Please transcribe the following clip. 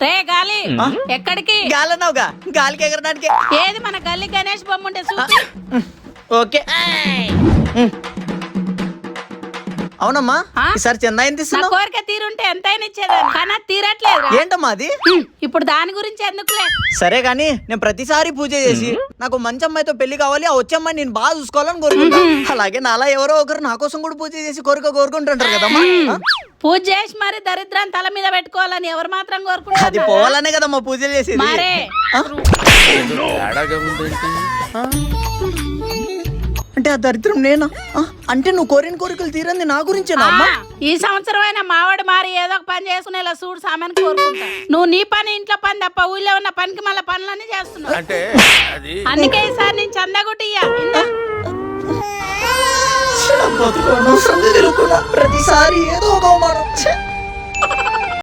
రే గాలి ఎక్కడికి? గాలన్నావుగా, గాలికి ఎగరడానికి. ఏది మన గల్లి గణేష్ బొమ్మ ఉంటే చూపి. ఓకే. అవునమ్మా, ఈసారి చందా ఎంత నా ఇస్తున్నావు? కోరిక తీరుంటే ఎంతైనా ఇచ్చేదాన్ని, కానీ అది తీరట్లేదు. ఏంటమ్మా అది? ఇప్పుడు దాని గురించి ఎందుకులే. సరే గాని నేను ప్రతిసారి పూజ చేసి నాకు మంచి అమ్మాయితో పెళ్లి కావాలి, ఆ వచ్చే అమ్మాయి నేను బాగా చూసుకోవాలని కోరుకుంటా. అలాగే నాలా ఎవరో ఒకరు నా కోసం కూడా పూజ చేసి కోరుకుంటుంటారు కదమ్మా. పూజ చేసి మరి దరిద్రాన్ని తల మీద పెట్టుకోవాలని ఎవరు మాత్రం అది కోరుకుంటారు? పోవాలనే కదమ్మా పూజలు చేసేది. మరే అంటే ఆ దరిద్రం నేనా? అంటే నువ్వు కోరిన కోరికలు తీరంది నా గురించేనా అమ్మా? ఈ సంవత్సరం అయినా మావాడు మారి ఏదో ఒక పని చేసుకునేలా చూడు సామాన్ కోరుకుంటా. నువ్వు నీ పని ఇంట్లో పని తప్ప ఊళ్ళో ఉన్న పనికి మళ్ళీ పనులన్నీ చేస్తున్నావు. అందుకే ఈసారి నేను చందగుట్టియ్యా. ప్రతిసారి ఏదో ఒక అవమానం.